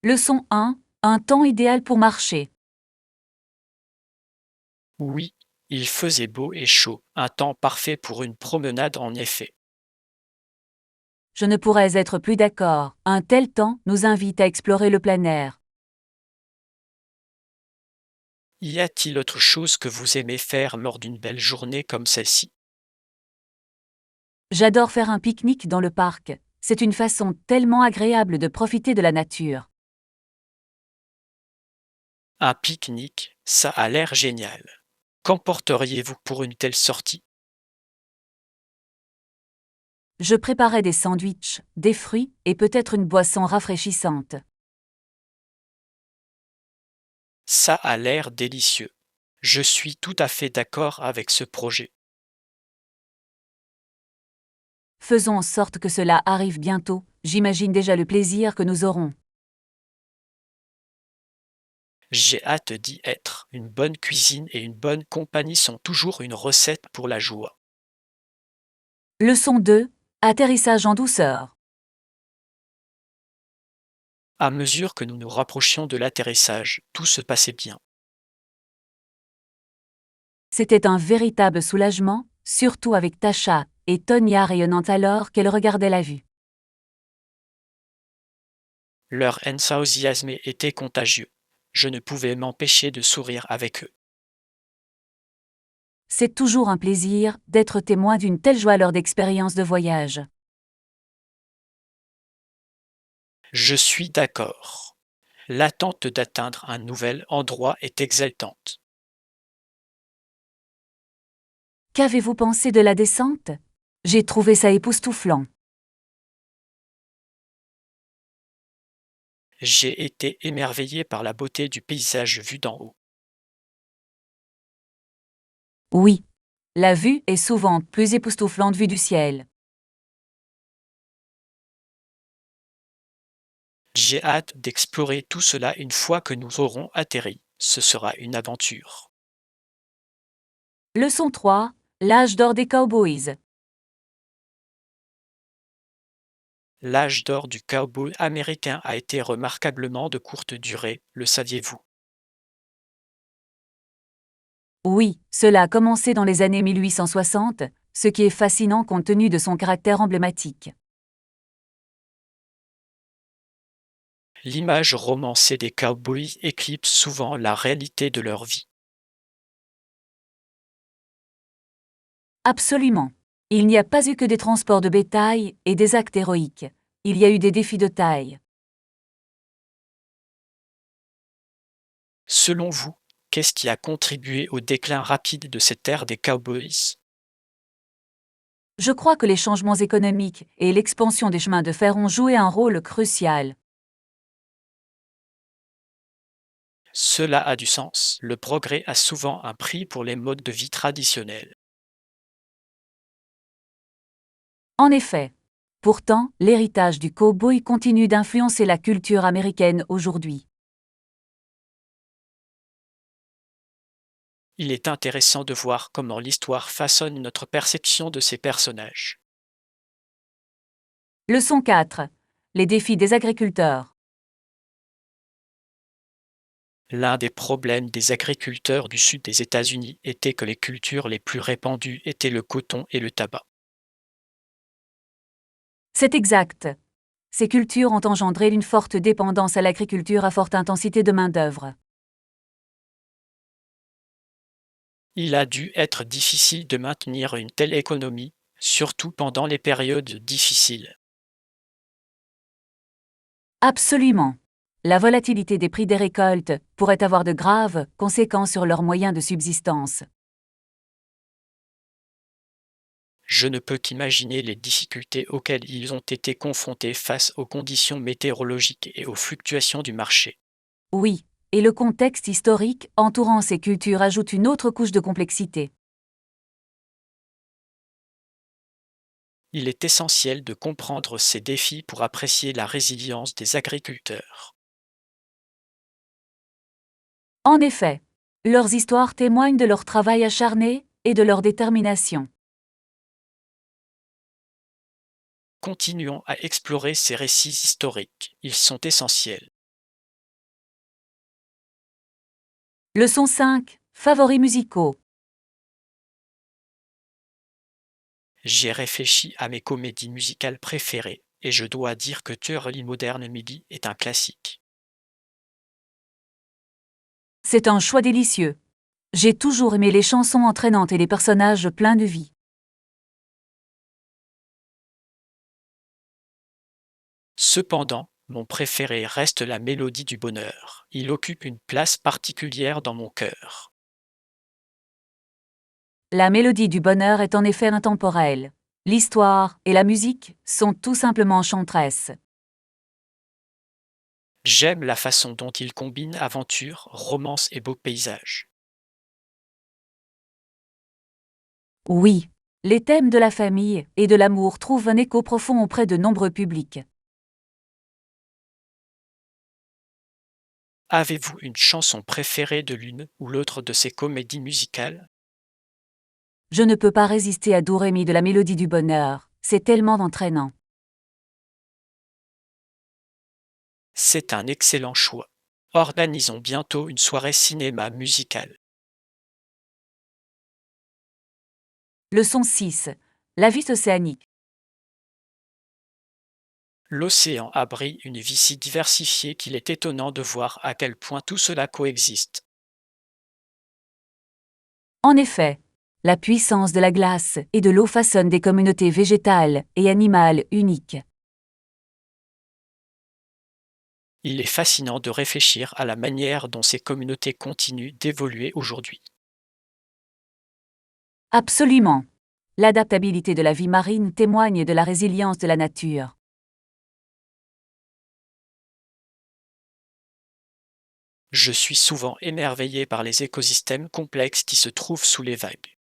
Leçon 1. Un temps idéal pour marcher. Oui, il faisait beau et chaud, un temps parfait pour une promenade en effet. Je ne pourrais être plus d'accord. Un tel temps nous invite à explorer le plein air. Y a-t-il autre chose que vous aimez faire lors d'une belle journée comme celle-ci? J'adore faire un pique-nique dans le parc. C'est une façon tellement agréable de profiter de la nature. Un pique-nique, ça a l'air génial. Qu'emporteriez-vous pour une telle sortie? Je préparais des sandwichs, des fruits et peut-être une boisson rafraîchissante. Ça a l'air délicieux. Je suis tout à fait d'accord avec ce projet. Faisons en sorte que cela arrive bientôt. J'imagine déjà le plaisir que nous aurons. J'ai hâte d'y être. Une bonne cuisine et une bonne compagnie sont toujours une recette pour la joie. Leçon 2. Atterrissage en douceur. À mesure que nous nous rapprochions de l'atterrissage, tout se passait bien. C'était un véritable soulagement, surtout avec Tasha et Tonya rayonnant alors qu'elle regardait la vue. Leur enthousiasme était contagieux. Je ne pouvais m'empêcher de sourire avec eux. C'est toujours un plaisir d'être témoin d'une telle joie lors d'expériences de voyage. Je suis d'accord. L'attente d'atteindre un nouvel endroit est exaltante. Qu'avez-vous pensé de la descente? J'ai trouvé ça époustouflant. J'ai été émerveillé par la beauté du paysage vu d'en haut. Oui, la vue est souvent plus époustouflante vue du ciel. J'ai hâte d'explorer tout cela une fois que nous aurons atterri. Ce sera une aventure. Leçon 3. L'âge d'or des cowboys. L'âge d'or du cowboy américain a été remarquablement de courte durée, le saviez-vous? Oui, cela a commencé dans les années 1860, ce qui est fascinant compte tenu de son caractère emblématique. L'image romancée des cowboys éclipse souvent la réalité de leur vie. Absolument. Il n'y a pas eu que des transports de bétail et des actes héroïques. Il y a eu des défis de taille. Selon vous, qu'est-ce qui a contribué au déclin rapide de cette ère des cowboys? Je crois que les changements économiques et l'expansion des chemins de fer ont joué un rôle crucial. Cela a du sens. Le progrès a souvent un prix pour les modes de vie traditionnels. En effet. Pourtant, l'héritage du cow-boy continue d'influencer la culture américaine aujourd'hui. Il est intéressant de voir comment l'histoire façonne notre perception de ces personnages. Leçon 4. Les défis des agriculteurs. L'un des problèmes des agriculteurs du sud des États-Unis était que les cultures les plus répandues étaient le coton et le tabac. C'est exact. Ces cultures ont engendré une forte dépendance à l'agriculture à forte intensité de main-d'œuvre. Il a dû être difficile de maintenir une telle économie, surtout pendant les périodes difficiles. Absolument. La volatilité des prix des récoltes pourrait avoir de graves conséquences sur leurs moyens de subsistance. Je ne peux qu'imaginer les difficultés auxquelles ils ont été confrontés face aux conditions météorologiques et aux fluctuations du marché. Oui, et le contexte historique entourant ces cultures ajoute une autre couche de complexité. Il est essentiel de comprendre ces défis pour apprécier la résilience des agriculteurs. En effet, leurs histoires témoignent de leur travail acharné et de leur détermination. Continuons à explorer ces récits historiques, ils sont essentiels. Leçon 5. Favoris musicaux. J'ai réfléchi à mes comédies musicales préférées et je dois dire que Turli Modern Midi est un classique. C'est un choix délicieux. J'ai toujours aimé les chansons entraînantes et les personnages pleins de vie. Cependant, mon préféré reste la mélodie du bonheur. Il occupe une place particulière dans mon cœur. La mélodie du bonheur est en effet intemporelle. L'histoire et la musique sont tout simplement enchanteresses. J'aime la façon dont il combine aventure, romance et beaux paysages. Oui, les thèmes de la famille et de l'amour trouvent un écho profond auprès de nombreux publics. Avez-vous une chanson préférée de l'une ou l'autre de ces comédies musicales? Je ne peux pas résister à Do Ré Mi de la mélodie du bonheur, c'est tellement entraînant. C'est un excellent choix. Organisons bientôt une soirée cinéma musicale. Leçon 6. La vie océanique. L'océan abrite une vie si diversifiée qu'il est étonnant de voir à quel point tout cela coexiste. En effet, la puissance de la glace et de l'eau façonne des communautés végétales et animales uniques. Il est fascinant de réfléchir à la manière dont ces communautés continuent d'évoluer aujourd'hui. Absolument. L'adaptabilité de la vie marine témoigne de la résilience de la nature. Je suis souvent émerveillé par les écosystèmes complexes qui se trouvent sous les vagues.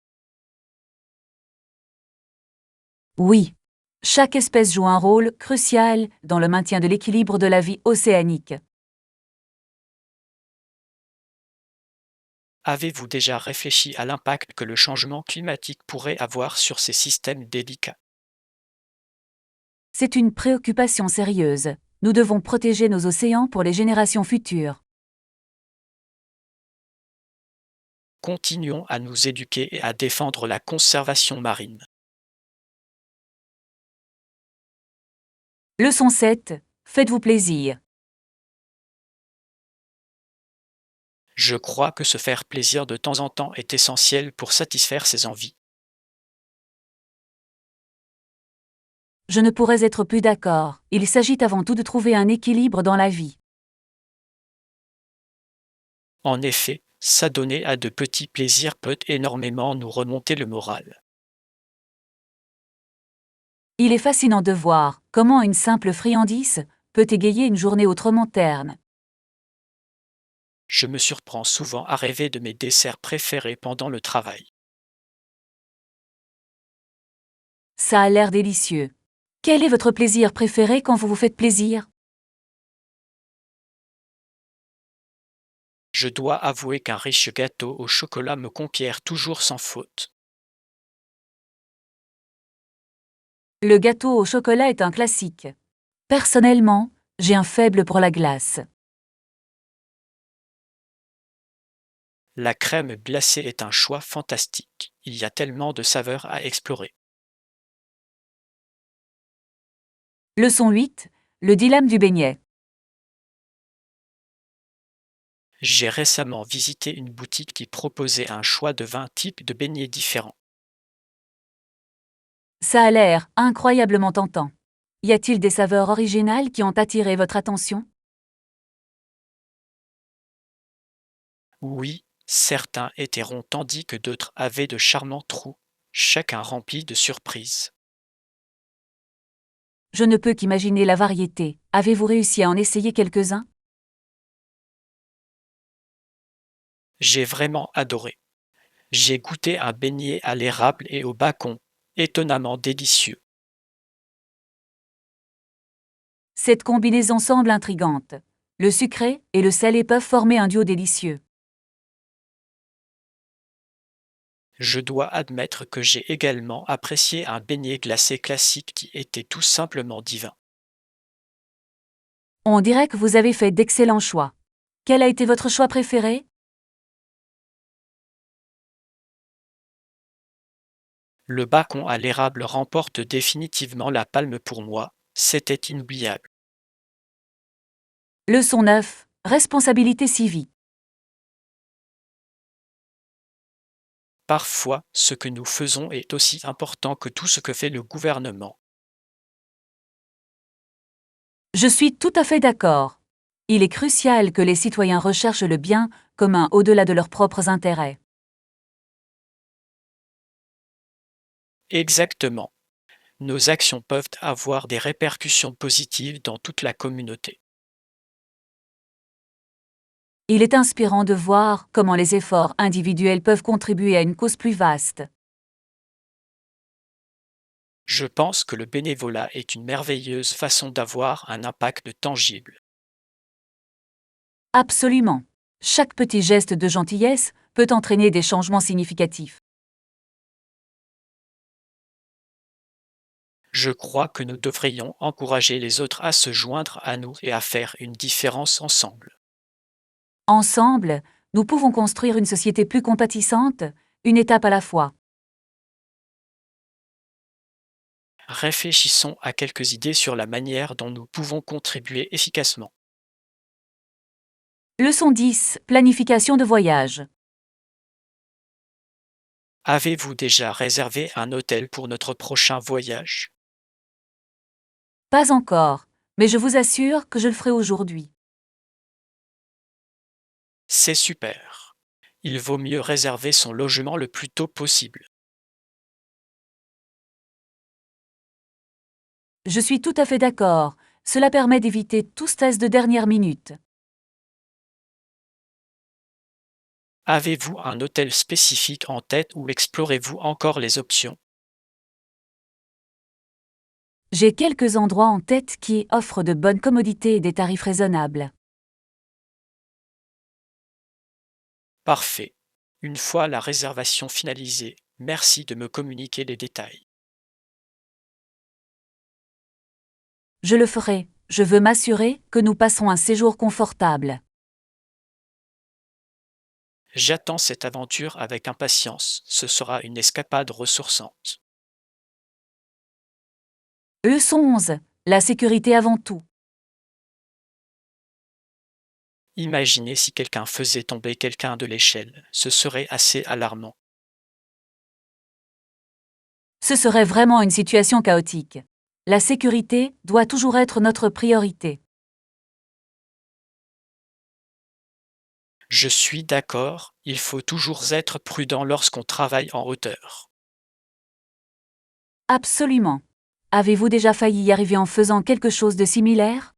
Oui, chaque espèce joue un rôle crucial dans le maintien de l'équilibre de la vie océanique. Avez-vous déjà réfléchi à l'impact que le changement climatique pourrait avoir sur ces systèmes délicats? C'est une préoccupation sérieuse. Nous devons protéger nos océans pour les générations futures. Continuons à nous éduquer et à défendre la conservation marine. Leçon 7. Faites-vous plaisir. Je crois que se faire plaisir de temps en temps est essentiel pour satisfaire ses envies. Je ne pourrais être plus d'accord. Il s'agit avant tout de trouver un équilibre dans la vie. En effet, s'adonner à de petits plaisirs peut énormément nous remonter le moral. Il est fascinant de voir comment une simple friandise peut égayer une journée autrement terne. Je me surprends souvent à rêver de mes desserts préférés pendant le travail. Ça a l'air délicieux. Quel est votre plaisir préféré quand vous vous faites plaisir? Je dois avouer qu'un riche gâteau au chocolat me conquiert toujours sans faute. Le gâteau au chocolat est un classique. Personnellement, j'ai un faible pour la glace. La crème glacée est un choix fantastique. Il y a tellement de saveurs à explorer. Leçon 8. Le dilemme du beignet. J'ai récemment visité une boutique qui proposait un choix de 20 types de beignets différents. Ça a l'air incroyablement tentant. Y a-t-il des saveurs originales qui ont attiré votre attention? Oui, certains étaient ronds tandis que d'autres avaient de charmants trous, chacun rempli de surprises. Je ne peux qu'imaginer la variété. Avez-vous réussi à en essayer quelques-uns? J'ai vraiment adoré. J'ai goûté un beignet à l'érable et au bacon, étonnamment délicieux. Cette combinaison semble intrigante. Le sucré et le salé peuvent former un duo délicieux. Je dois admettre que j'ai également apprécié un beignet glacé classique qui était tout simplement divin. On dirait que vous avez fait d'excellents choix. Quel a été votre choix préféré? Le bacon à l'érable remporte définitivement la palme pour moi, c'était inoubliable. Leçon 9. Responsabilité civique. Parfois, ce que nous faisons est aussi important que tout ce que fait le gouvernement. Je suis tout à fait d'accord. Il est crucial que les citoyens recherchent le bien commun au-delà de leurs propres intérêts. Exactement. Nos actions peuvent avoir des répercussions positives dans toute la communauté. Il est inspirant de voir comment les efforts individuels peuvent contribuer à une cause plus vaste. Je pense que le bénévolat est une merveilleuse façon d'avoir un impact tangible. Absolument. Chaque petit geste de gentillesse peut entraîner des changements significatifs. Je crois que nous devrions encourager les autres à se joindre à nous et à faire une différence ensemble. Ensemble, nous pouvons construire une société plus compatissante, une étape à la fois. Réfléchissons à quelques idées sur la manière dont nous pouvons contribuer efficacement. Leçon 10. Planification de voyage. Avez-vous déjà réservé un hôtel pour notre prochain voyage? Pas encore, mais je vous assure que je le ferai aujourd'hui. C'est super. Il vaut mieux réserver son logement le plus tôt possible. Je suis tout à fait d'accord. Cela permet d'éviter tout stress de dernière minute. Avez-vous un hôtel spécifique en tête ou explorez-vous encore les options? J'ai quelques endroits en tête qui offrent de bonnes commodités et des tarifs raisonnables. Parfait. Une fois la réservation finalisée, merci de me communiquer les détails. Je le ferai. Je veux m'assurer que nous passerons un séjour confortable. J'attends cette aventure avec impatience. Ce sera une escapade ressourçante. Leçon 11. La sécurité avant tout. Imaginez si quelqu'un faisait tomber quelqu'un de l'échelle. Ce serait assez alarmant. Ce serait vraiment une situation chaotique. La sécurité doit toujours être notre priorité. Je suis d'accord, il faut toujours être prudent lorsqu'on travaille en hauteur. Absolument. Avez-vous déjà failli y arriver en faisant quelque chose de similaire?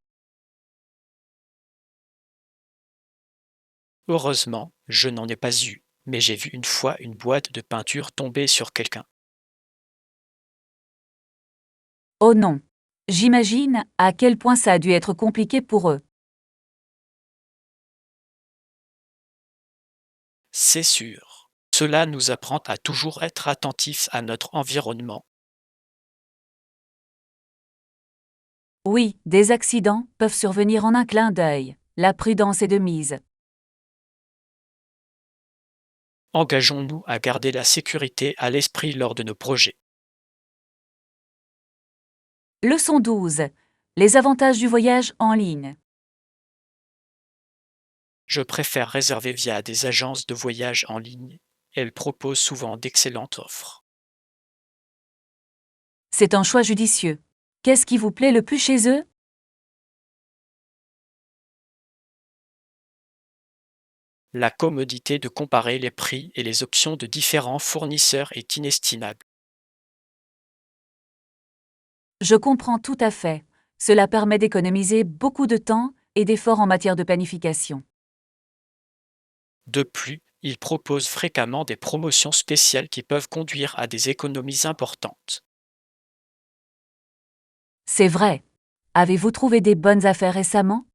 Heureusement, je n'en ai pas eu, mais j'ai vu une fois une boîte de peinture tomber sur quelqu'un. Oh non. J'imagine à quel point ça a dû être compliqué pour eux. C'est sûr. Cela nous apprend à toujours être attentifs à notre environnement. Oui, des accidents peuvent survenir en un clin d'œil. La prudence est de mise. Engageons-nous à garder la sécurité à l'esprit lors de nos projets. Leçon 12. Les avantages du voyage en ligne. Je préfère réserver via des agences de voyage en ligne. Elles proposent souvent d'excellentes offres. C'est un choix judicieux. Qu'est-ce qui vous plaît le plus chez eux? La commodité de comparer les prix et les options de différents fournisseurs est inestimable. Je comprends tout à fait. Cela permet d'économiser beaucoup de temps et d'efforts en matière de planification. De plus, ils proposent fréquemment des promotions spéciales qui peuvent conduire à des économies importantes. C'est vrai. Avez-vous trouvé des bonnes affaires récemment?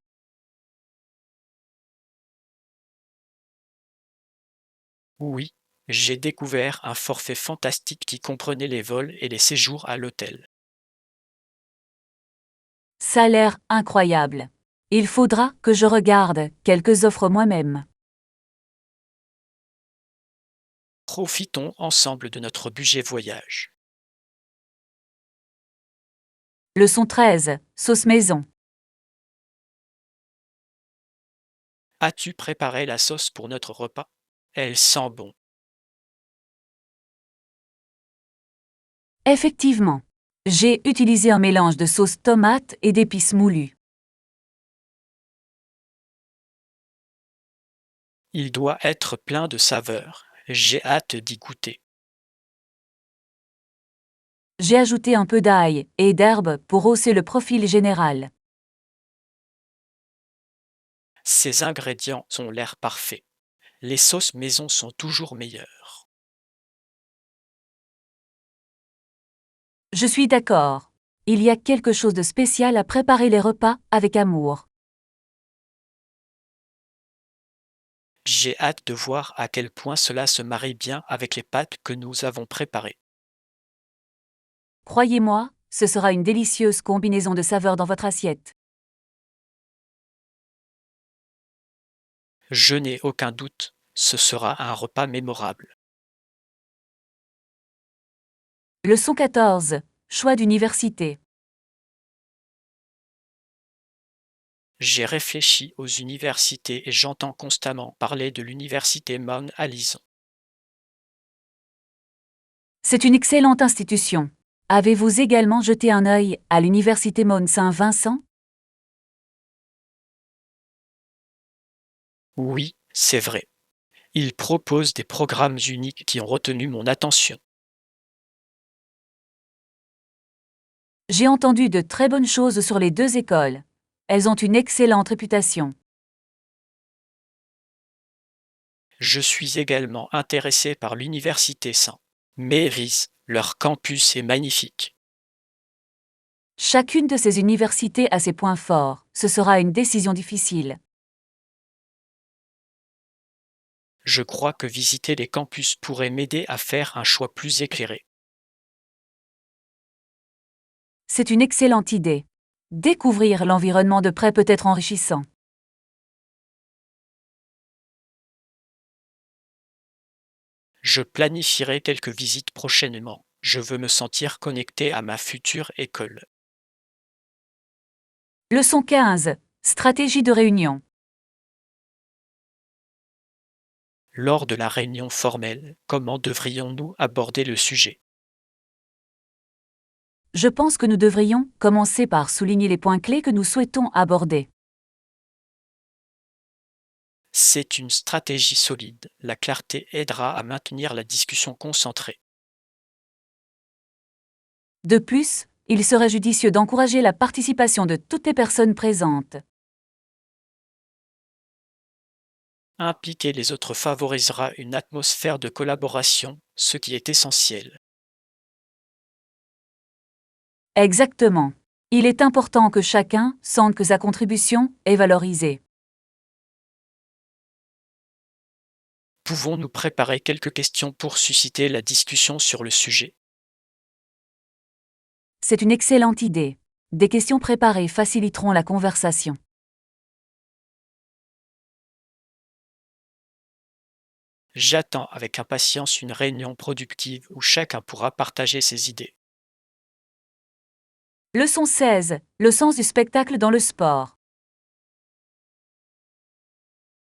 Oui, j'ai découvert un forfait fantastique qui comprenait les vols et les séjours à l'hôtel. Ça a l'air incroyable. Il faudra que je regarde quelques offres moi-même. Profitons ensemble de notre budget voyage. Leçon 13. Sauce maison. As-tu préparé la sauce pour notre repas? Elle sent bon. Effectivement. J'ai utilisé un mélange de sauce tomate et d'épices moulues. Il doit être plein de saveurs. J'ai hâte d'y goûter. J'ai ajouté un peu d'ail et d'herbe pour hausser le profil général. Ces ingrédients ont l'air parfaits. Les sauces maison sont toujours meilleures. Je suis d'accord. Il y a quelque chose de spécial à préparer les repas avec amour. J'ai hâte de voir à quel point cela se marie bien avec les pâtes que nous avons préparées. Croyez-moi, ce sera une délicieuse combinaison de saveurs dans votre assiette. Je n'ai aucun doute, ce sera un repas mémorable. Leçon 14. Choix d'université. J'ai réfléchi aux universités et j'entends constamment parler de l'université Mount Allison. C'est une excellente institution. Avez-vous également jeté un œil à l'université Mount Saint-Vincent? Oui, c'est vrai. Ils proposent des programmes uniques qui ont retenu mon attention. J'ai entendu de très bonnes choses sur les deux écoles. Elles ont une excellente réputation. Je suis également intéressé par l'université St. Mary's. Leur campus est magnifique. Chacune de ces universités a ses points forts. Ce sera une décision difficile. Je crois que visiter les campus pourrait m'aider à faire un choix plus éclairé. C'est une excellente idée. Découvrir l'environnement de près peut être enrichissant. Je planifierai quelques visites prochainement. Je veux me sentir connecté à ma future école. Leçon 15. Stratégie de réunion. Lors de la réunion formelle, comment devrions-nous aborder le sujet? Je pense que nous devrions commencer par souligner les points clés que nous souhaitons aborder. C'est une stratégie solide. La clarté aidera à maintenir la discussion concentrée. De plus, il serait judicieux d'encourager la participation de toutes les personnes présentes. Impliquer les autres favorisera une atmosphère de collaboration, ce qui est essentiel. Exactement. Il est important que chacun sente que sa contribution est valorisée. Pouvons-nous préparer quelques questions pour susciter la discussion sur le sujet? C'est une excellente idée. Des questions préparées faciliteront la conversation. J'attends avec impatience une réunion productive où chacun pourra partager ses idées. Leçon 16. Le sens du spectacle dans le sport.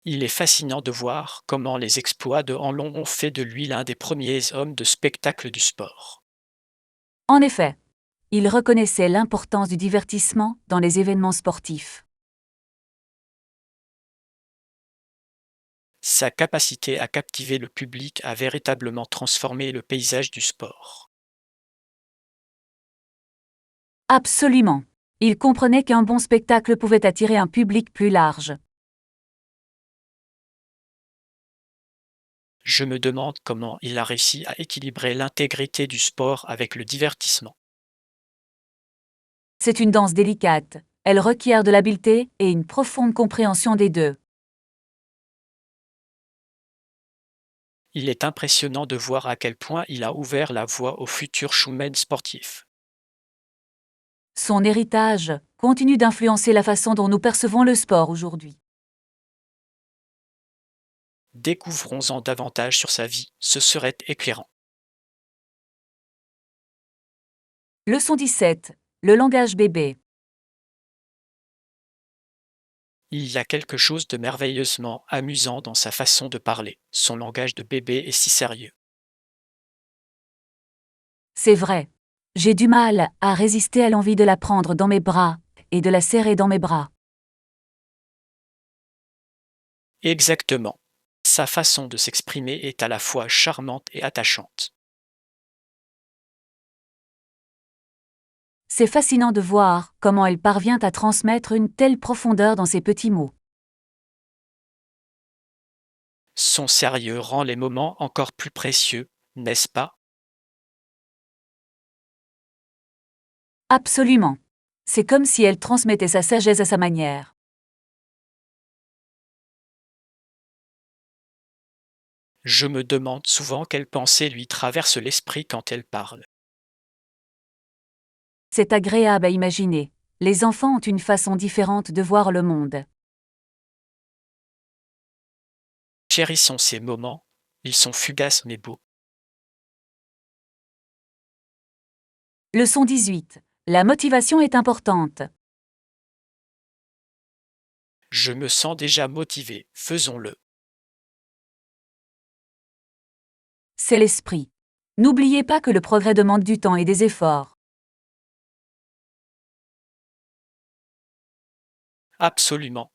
Il est fascinant de voir comment les exploits de Hanlon ont fait de lui l'un des premiers hommes de spectacle du sport. En effet, il reconnaissait l'importance du divertissement dans les événements sportifs. Sa capacité à captiver le public a véritablement transformé le paysage du sport. Absolument. Il comprenait qu'un bon spectacle pouvait attirer un public plus large. Je me demande comment il a réussi à équilibrer l'intégrité du sport avec le divertissement. C'est une danse délicate. Elle requiert de l'habileté et une profonde compréhension des deux. Il est impressionnant de voir à quel point il a ouvert la voie au futur showman sportif. Son héritage continue d'influencer la façon dont nous percevons le sport aujourd'hui. Découvrons-en davantage sur sa vie, ce serait éclairant. Leçon 17. Le langage bébé. Il y a quelque chose de merveilleusement amusant dans sa façon de parler. Son langage de bébé est si sérieux. C'est vrai. J'ai du mal à résister à l'envie de la prendre dans mes bras et de la serrer dans mes bras. Exactement. Sa façon de s'exprimer est à la fois charmante et attachante. C'est fascinant de voir comment elle parvient à transmettre une telle profondeur dans ses petits mots. Son sérieux rend les moments encore plus précieux, n'est-ce pas? Absolument. C'est comme si elle transmettait sa sagesse à sa manière. Je me demande souvent quelles pensées lui traversent l'esprit quand elle parle. C'est agréable à imaginer. Les enfants ont une façon différente de voir le monde. Chérissons ces moments, ils sont fugaces mais beaux. Leçon 18. La motivation est importante. Je me sens déjà motivé, faisons-le. C'est l'esprit. N'oubliez pas que le progrès demande du temps et des efforts. Absolument.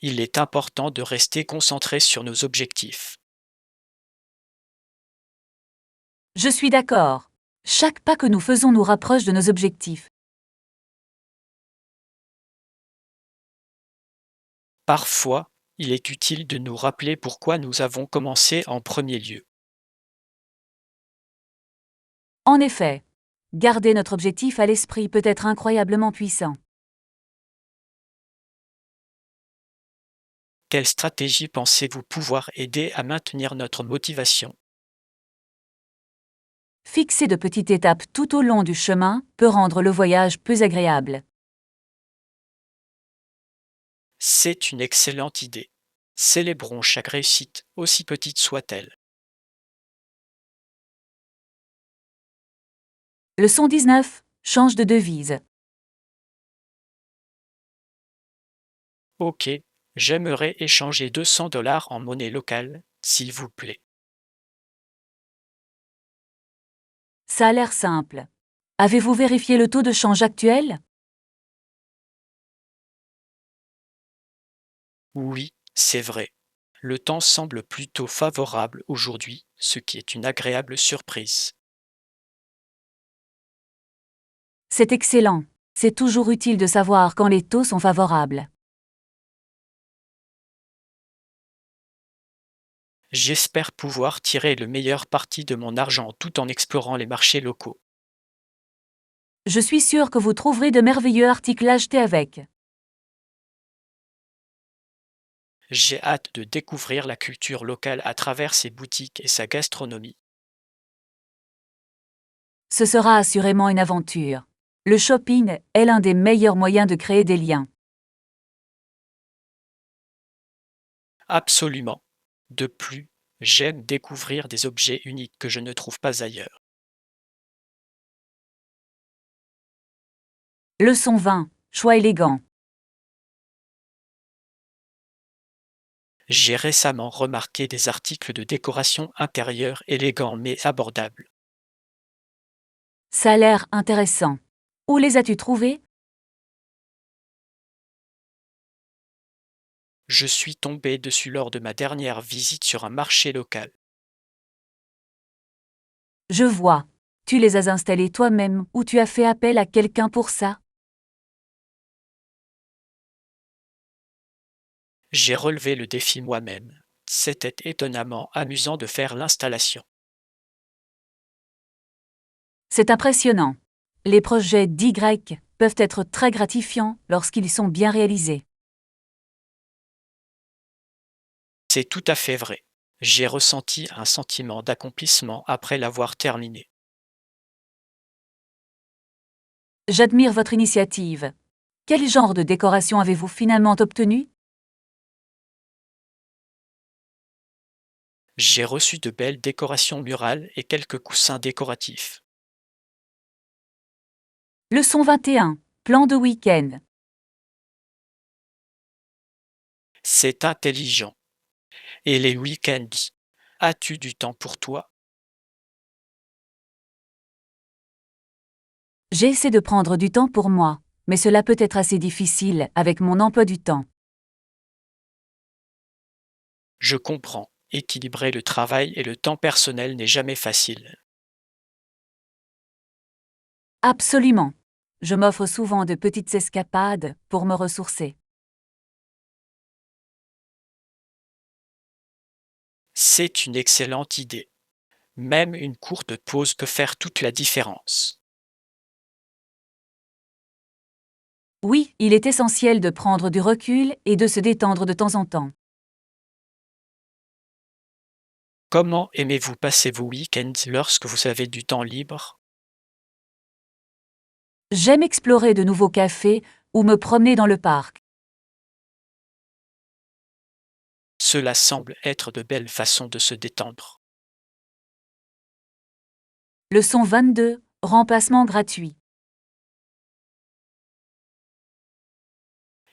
Il est important de rester concentré sur nos objectifs. Je suis d'accord. Chaque pas que nous faisons nous rapproche de nos objectifs. Parfois, il est utile de nous rappeler pourquoi nous avons commencé en premier lieu. En effet, garder notre objectif à l'esprit peut être incroyablement puissant. Quelle stratégie pensez-vous pouvoir aider à maintenir notre motivation? Fixer de petites étapes tout au long du chemin peut rendre le voyage plus agréable. C'est une excellente idée. Célébrons chaque réussite, aussi petite soit-elle. Leçon 19. Change de devise. Ok, j'aimerais échanger 200 $ en monnaie locale, s'il vous plaît. Ça a l'air simple. Avez-vous vérifié le taux de change actuel? Oui, c'est vrai. Le temps semble plutôt favorable aujourd'hui, ce qui est une agréable surprise. C'est excellent. C'est toujours utile de savoir quand les taux sont favorables. J'espère pouvoir tirer le meilleur parti de mon argent tout en explorant les marchés locaux. Je suis sûre que vous trouverez de merveilleux articles à acheter avec. J'ai hâte de découvrir la culture locale à travers ses boutiques et sa gastronomie. Ce sera assurément une aventure. Le shopping est l'un des meilleurs moyens de créer des liens. Absolument. De plus, j'aime découvrir des objets uniques que je ne trouve pas ailleurs. Leçon 20. Choix élégant. J'ai récemment remarqué des articles de décoration intérieure élégants mais abordables. Ça a l'air intéressant. Où les as-tu trouvés? Je suis tombé dessus lors de ma dernière visite sur un marché local. Je vois. Tu les as installés toi-même ou tu as fait appel à quelqu'un pour ça? J'ai relevé le défi moi-même. C'était étonnamment amusant de faire l'installation. C'est impressionnant. Les projets d'Y peuvent être très gratifiants lorsqu'ils sont bien réalisés. C'est tout à fait vrai. J'ai ressenti un sentiment d'accomplissement après l'avoir terminé. J'admire votre initiative. Quel genre de décoration avez-vous finalement obtenu? J'ai reçu de belles décorations murales et quelques coussins décoratifs. Leçon 21. Plan de week-end. C'est intelligent. Et les week-ends, as-tu du temps pour toi? J'essaie de prendre du temps pour moi, mais cela peut être assez difficile avec mon emploi du temps. Je comprends. Équilibrer le travail et le temps personnel n'est jamais facile. Absolument. Je m'offre souvent de petites escapades pour me ressourcer. C'est une excellente idée. Même une courte pause peut faire toute la différence. Oui, il est essentiel de prendre du recul et de se détendre de temps en temps. Comment aimez-vous passer vos week-ends lorsque vous avez du temps libre? J'aime explorer de nouveaux cafés ou me promener dans le parc. Cela semble être de belles façons de se détendre. Leçon 22. Remplacement gratuit.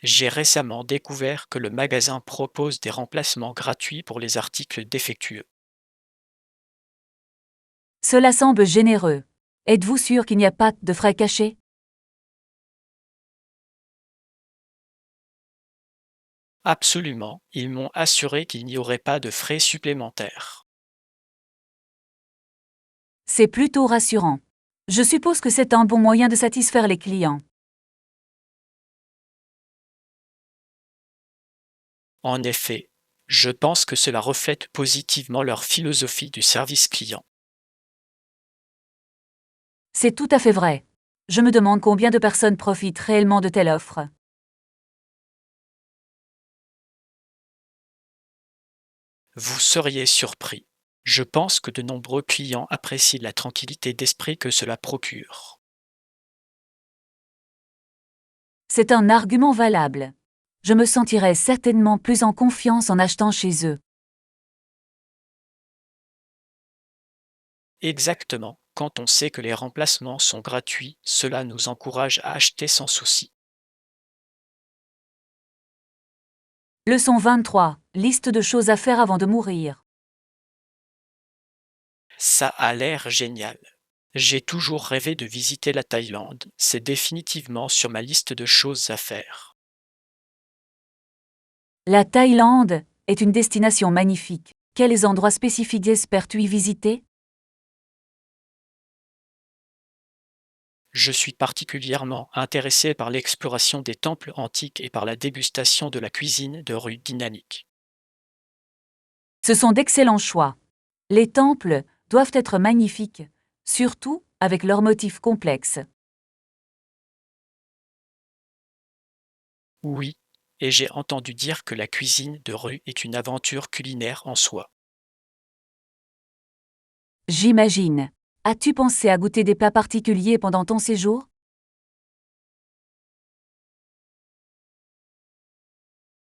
J'ai récemment découvert que le magasin propose des remplacements gratuits pour les articles défectueux. Cela semble généreux. Êtes-vous sûr qu'il n'y a pas de frais cachés? Absolument, ils m'ont assuré qu'il n'y aurait pas de frais supplémentaires. C'est plutôt rassurant. Je suppose que c'est un bon moyen de satisfaire les clients. En effet, je pense que cela reflète positivement leur philosophie du service client. C'est tout à fait vrai. Je me demande combien de personnes profitent réellement de telle offre. Vous seriez surpris. Je pense que de nombreux clients apprécient la tranquillité d'esprit que cela procure. C'est un argument valable. Je me sentirais certainement plus en confiance en achetant chez eux. Exactement, quand on sait que les remplacements sont gratuits, cela nous encourage à acheter sans souci. Leçon 23. Liste de choses à faire avant de mourir. Ça a l'air génial. J'ai toujours rêvé de visiter la Thaïlande, c'est définitivement sur ma liste de choses à faire. La Thaïlande est une destination magnifique. Quels endroits spécifiques espères-tu y visiter? Je suis particulièrement intéressé par l'exploration des temples antiques et par la dégustation de la cuisine de rue dynamique. Ce sont d'excellents choix. Les temples doivent être magnifiques, surtout avec leurs motifs complexes. Oui, et j'ai entendu dire que la cuisine de rue est une aventure culinaire en soi. J'imagine. As-tu pensé à goûter des plats particuliers pendant ton séjour?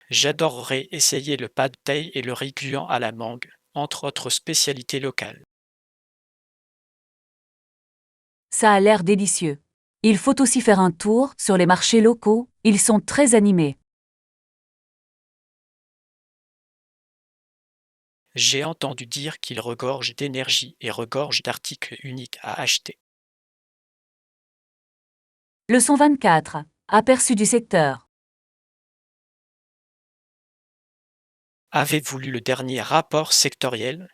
J'adorerais essayer le pad thai et le riz gluant à la mangue, entre autres spécialités locales. Ça a l'air délicieux. Il faut aussi faire un tour sur les marchés locaux, ils sont très animés. J'ai entendu dire qu'ils regorgent d'énergie et regorgent d'articles uniques à acheter. Leçon 24. Aperçu du secteur. Avez-vous lu le dernier rapport sectoriel?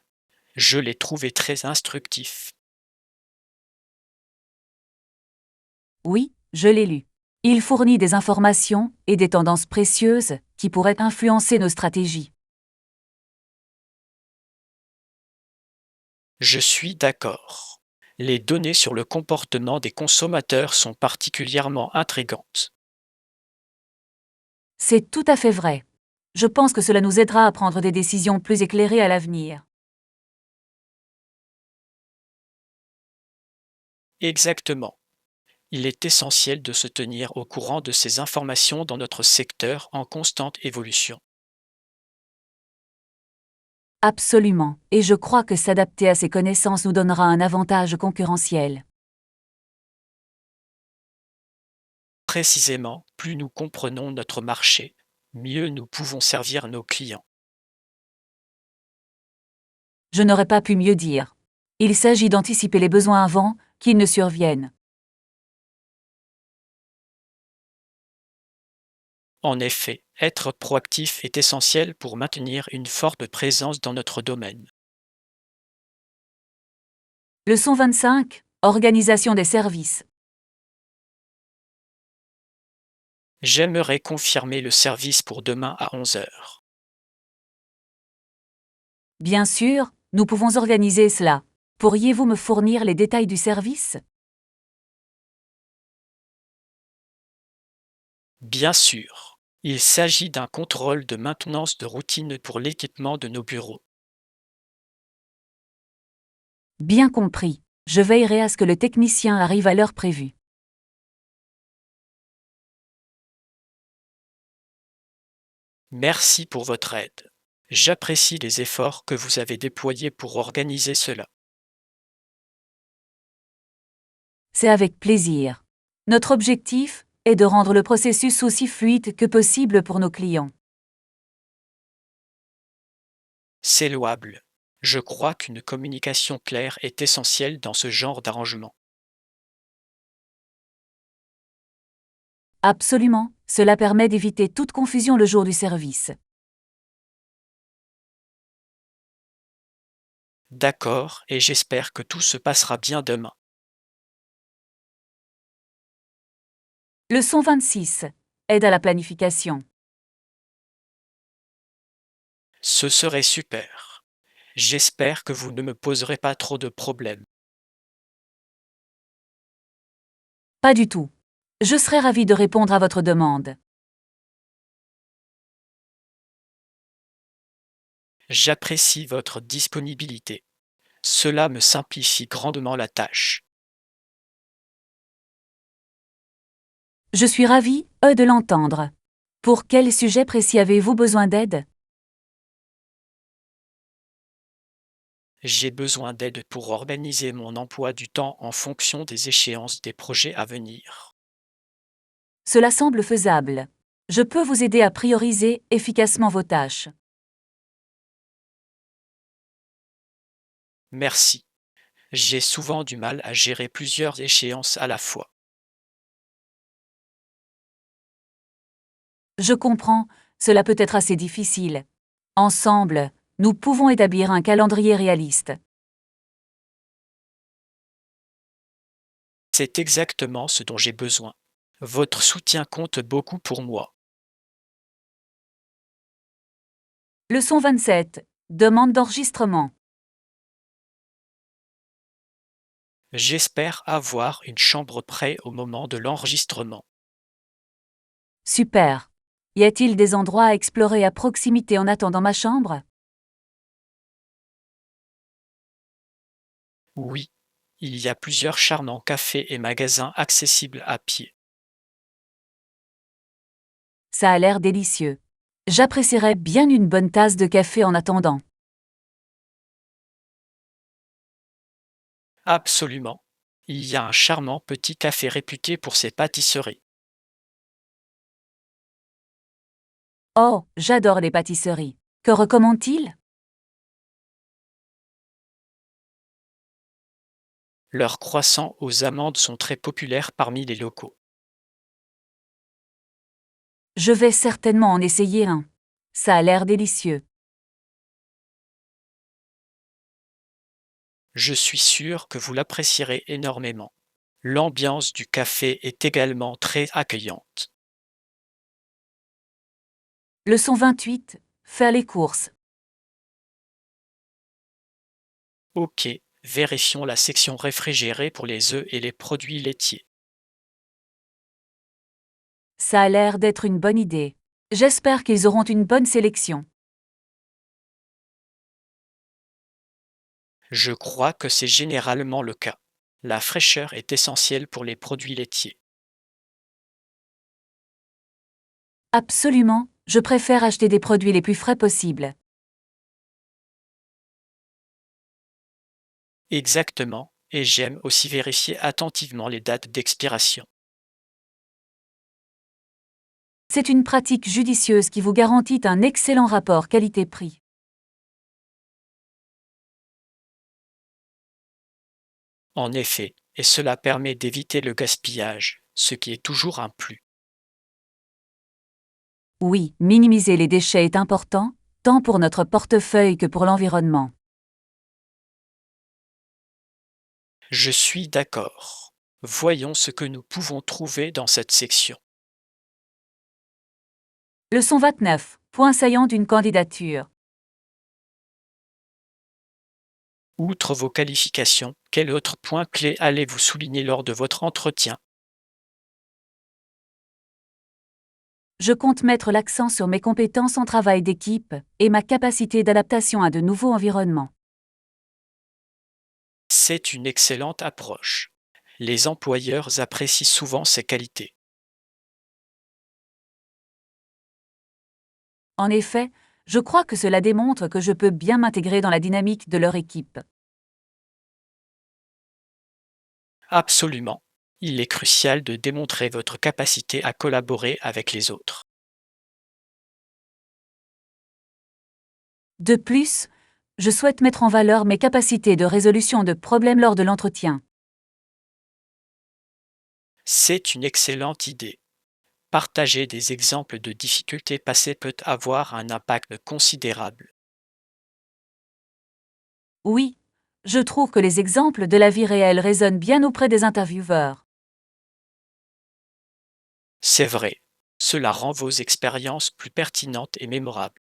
Je l'ai trouvé très instructif. Oui, je l'ai lu. Il fournit des informations et des tendances précieuses qui pourraient influencer nos stratégies. Je suis d'accord. Les données sur le comportement des consommateurs sont particulièrement intrigantes. C'est tout à fait vrai. Je pense que cela nous aidera à prendre des décisions plus éclairées à l'avenir. Exactement. Il est essentiel de se tenir au courant de ces informations dans notre secteur en constante évolution. Absolument, et je crois que s'adapter à ces connaissances nous donnera un avantage concurrentiel. Précisément, plus nous comprenons notre marché, mieux nous pouvons servir nos clients. Je n'aurais pas pu mieux dire. Il s'agit d'anticiper les besoins avant qu'ils ne surviennent. En effet, être proactif est essentiel pour maintenir une forte présence dans notre domaine. Leçon 25. Organisation des services. J'aimerais confirmer le service pour demain à 11 heures. Bien sûr, nous pouvons organiser cela. Pourriez-vous me fournir les détails du service? Bien sûr, il s'agit d'un contrôle de maintenance de routine pour l'équipement de nos bureaux. Bien compris. Je veillerai à ce que le technicien arrive à l'heure prévue. Merci pour votre aide. J'apprécie les efforts que vous avez déployés pour organiser cela. C'est avec plaisir. Notre objectif est de rendre le processus aussi fluide que possible pour nos clients. C'est louable. Je crois qu'une communication claire est essentielle dans ce genre d'arrangement. Absolument, cela permet d'éviter toute confusion le jour du service. D'accord, et j'espère que tout se passera bien demain. Leçon 26. Aide à la planification. Ce serait super. J'espère que vous ne me poserez pas trop de problèmes. Pas du tout. Je serai ravi de répondre à votre demande. J'apprécie votre disponibilité. Cela me simplifie grandement la tâche. Je suis ravi, de l'entendre. Pour quel sujet précis avez-vous besoin d'aide? J'ai besoin d'aide pour organiser mon emploi du temps en fonction des échéances des projets à venir. Cela semble faisable. Je peux vous aider à prioriser efficacement vos tâches. Merci. J'ai souvent du mal à gérer plusieurs échéances à la fois. Je comprends, cela peut être assez difficile. Ensemble, nous pouvons établir un calendrier réaliste. C'est exactement ce dont j'ai besoin. Votre soutien compte beaucoup pour moi. Leçon 27. Demande d'enregistrement. J'espère avoir une chambre prête au moment de l'enregistrement. Super. Y a-t-il des endroits à explorer à proximité en attendant ma chambre? Oui, il y a plusieurs charmants cafés et magasins accessibles à pied. Ça a l'air délicieux. J'apprécierais bien une bonne tasse de café en attendant. Absolument. Il y a un charmant petit café réputé pour ses pâtisseries. Oh, j'adore les pâtisseries. Que recommande-t-il? Leurs croissants aux amandes sont très populaires parmi les locaux. Je vais certainement en essayer un. Ça a l'air délicieux. Je suis sûr que vous l'apprécierez énormément. L'ambiance du café est également très accueillante. Leçon 28. Faire les courses. Ok, vérifions la section réfrigérée pour les œufs et les produits laitiers. Ça a l'air d'être une bonne idée. J'espère qu'ils auront une bonne sélection. Je crois que c'est généralement le cas. La fraîcheur est essentielle pour les produits laitiers. Absolument, je préfère acheter des produits les plus frais possibles. Exactement, et j'aime aussi vérifier attentivement les dates d'expiration. C'est une pratique judicieuse qui vous garantit un excellent rapport qualité-prix. En effet, et cela permet d'éviter le gaspillage, ce qui est toujours un plus. Oui, minimiser les déchets est important, tant pour notre portefeuille que pour l'environnement. Je suis d'accord. Voyons ce que nous pouvons trouver dans cette section. Leçon 29. Point saillant d'une candidature. Outre vos qualifications, quel autre point clé allez-vous souligner lors de votre entretien? Je compte mettre l'accent sur mes compétences en travail d'équipe et ma capacité d'adaptation à de nouveaux environnements. C'est une excellente approche. Les employeurs apprécient souvent ces qualités. En effet, je crois que cela démontre que je peux bien m'intégrer dans la dynamique de leur équipe. Absolument. Il est crucial de démontrer votre capacité à collaborer avec les autres. De plus, je souhaite mettre en valeur mes capacités de résolution de problèmes lors de l'entretien. C'est une excellente idée. Partager des exemples de difficultés passées peut avoir un impact considérable. Oui, je trouve que les exemples de la vie réelle résonnent bien auprès des intervieweurs. C'est vrai, cela rend vos expériences plus pertinentes et mémorables.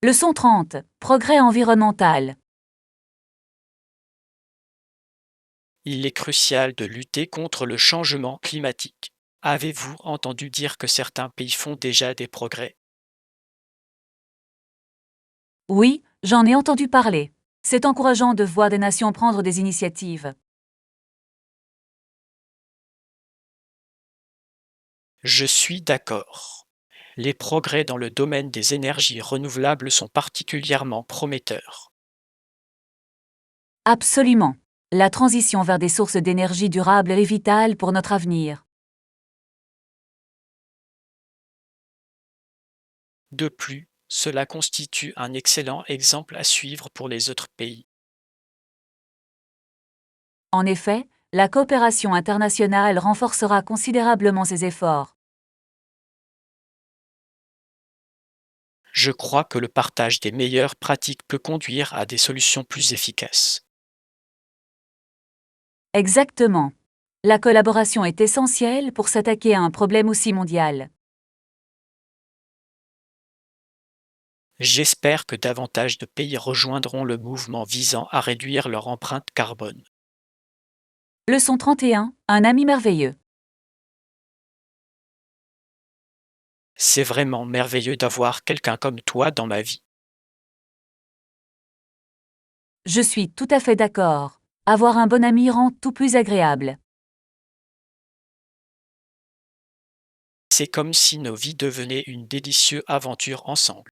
Leçon 30. Progrès environnemental. Il est crucial de lutter contre le changement climatique. Avez-vous entendu dire que certains pays font déjà des progrès? Oui, j'en ai entendu parler. C'est encourageant de voir des nations prendre des initiatives. Je suis d'accord. Les progrès dans le domaine des énergies renouvelables sont particulièrement prometteurs. Absolument. La transition vers des sources d'énergie durables est vitale pour notre avenir. De plus, cela constitue un excellent exemple à suivre pour les autres pays. En effet, la coopération internationale renforcera considérablement ces efforts. Je crois que le partage des meilleures pratiques peut conduire à des solutions plus efficaces. Exactement. La collaboration est essentielle pour s'attaquer à un problème aussi mondial. J'espère que davantage de pays rejoindront le mouvement visant à réduire leur empreinte carbone. Leçon 31. Un ami merveilleux. C'est vraiment merveilleux d'avoir quelqu'un comme toi dans ma vie. Je suis tout à fait d'accord. Avoir un bon ami rend tout plus agréable. C'est comme si nos vies devenaient une délicieuse aventure ensemble.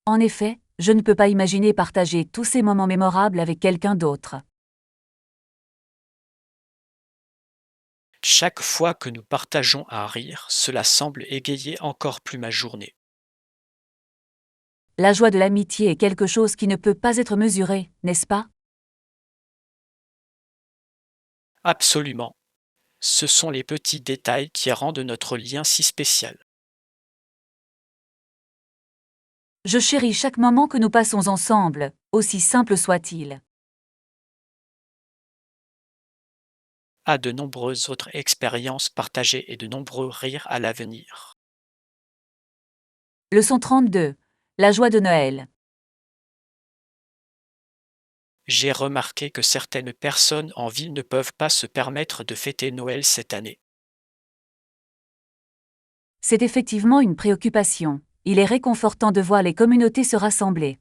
En effet, je ne peux pas imaginer partager tous ces moments mémorables avec quelqu'un d'autre. Chaque fois que nous partageons un rire, cela semble égayer encore plus ma journée. La joie de l'amitié est quelque chose qui ne peut pas être mesuré, n'est-ce pas? Absolument. Ce sont les petits détails qui rendent notre lien si spécial. Je chéris chaque moment que nous passons ensemble, aussi simple soit-il. À de nombreuses autres expériences partagées et de nombreux rires à l'avenir. Leçon 32. La joie de Noël. J'ai remarqué que certaines personnes en ville ne peuvent pas se permettre de fêter Noël cette année. C'est effectivement une préoccupation. Il est réconfortant de voir les communautés se rassembler.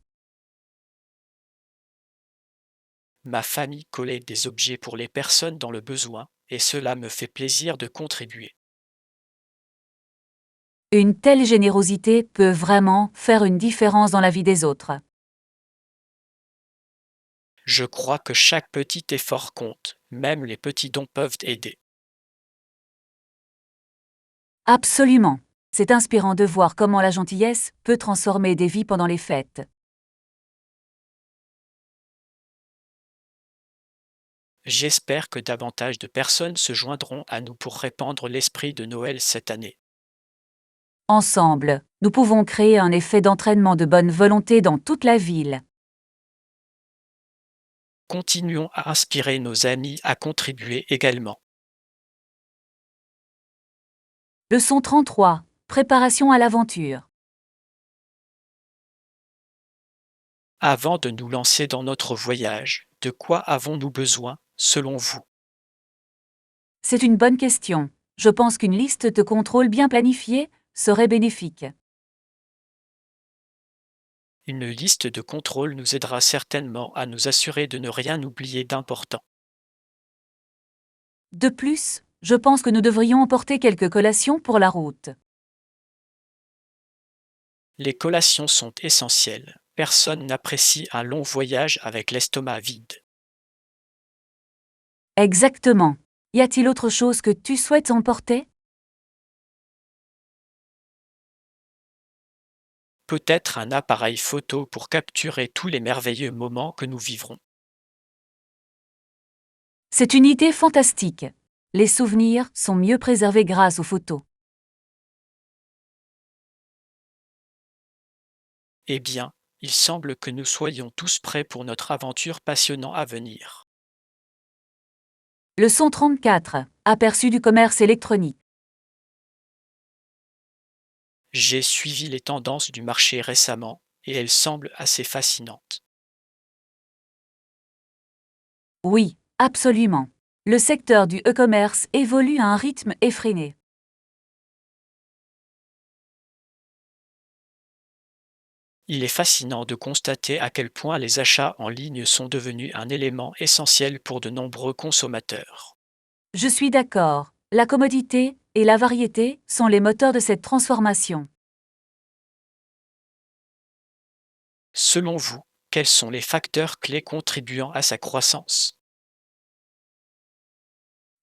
Ma famille collait des objets pour les personnes dans le besoin, et cela me fait plaisir de contribuer. Une telle générosité peut vraiment faire une différence dans la vie des autres. Je crois que chaque petit effort compte, même les petits dons peuvent aider. Absolument. C'est inspirant de voir comment la gentillesse peut transformer des vies pendant les fêtes. J'espère que davantage de personnes se joindront à nous pour répandre l'esprit de Noël cette année. Ensemble, nous pouvons créer un effet d'entraînement de bonne volonté dans toute la ville. Continuons à inspirer nos amis à contribuer également. Leçon 33. Préparation à l'aventure. Avant de nous lancer dans notre voyage, de quoi avons-nous besoin, selon vous? C'est une bonne question. Je pense qu'une liste de contrôle bien planifiée serait bénéfique. Une liste de contrôle nous aidera certainement à nous assurer de ne rien oublier d'important. De plus, je pense que nous devrions emporter quelques collations pour la route. Les collations sont essentielles. Personne n'apprécie un long voyage avec l'estomac vide. Exactement. Y a-t-il autre chose que tu souhaites emporter? Peut-être un appareil photo pour capturer tous les merveilleux moments que nous vivrons. C'est une idée fantastique. Les souvenirs sont mieux préservés grâce aux photos. Eh bien, il semble que nous soyons tous prêts pour notre aventure passionnante à venir. Leçon 34. Aperçu du commerce électronique. J'ai suivi les tendances du marché récemment et elles semblent assez fascinantes. Oui, absolument. Le secteur du e-commerce évolue à un rythme effréné. Il est fascinant de constater à quel point les achats en ligne sont devenus un élément essentiel pour de nombreux consommateurs. Je suis d'accord. La commodité et la variété sont les moteurs de cette transformation. Selon vous, quels sont les facteurs clés contribuant à sa croissance?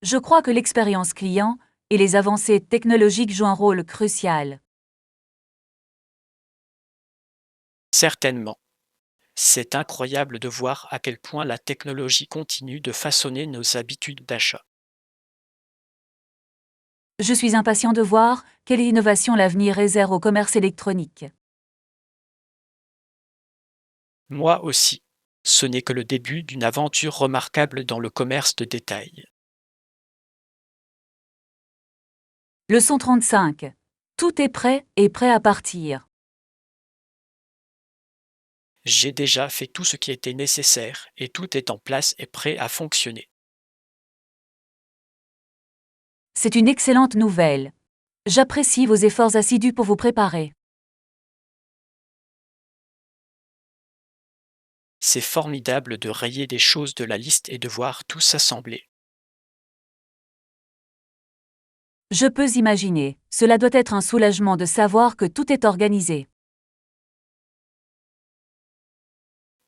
Je crois que l'expérience client et les avancées technologiques jouent un rôle crucial. Certainement. C'est incroyable de voir à quel point la technologie continue de façonner nos habitudes d'achat. Je suis impatient de voir quelle innovation l'avenir réserve au commerce électronique. Moi aussi. Ce n'est que le début d'une aventure remarquable dans le commerce de détail. Leçon 35. Tout est prêt et prêt à partir. J'ai déjà fait tout ce qui était nécessaire et tout est en place et prêt à fonctionner. C'est une excellente nouvelle. J'apprécie vos efforts assidus pour vous préparer. C'est formidable de rayer des choses de la liste et de voir tout s'assembler. Je peux imaginer, cela doit être un soulagement de savoir que tout est organisé.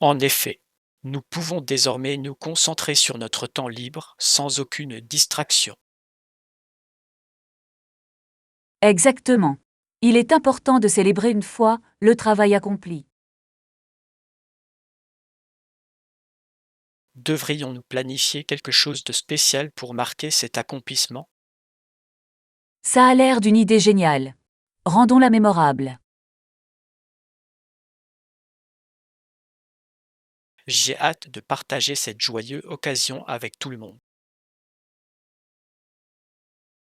En effet, nous pouvons désormais nous concentrer sur notre temps libre sans aucune distraction. Exactement. Il est important de célébrer une fois le travail accompli. Devrions-nous planifier quelque chose de spécial pour marquer cet accomplissement? Ça a l'air d'une idée géniale. Rendons-la mémorable. J'ai hâte de partager cette joyeuse occasion avec tout le monde.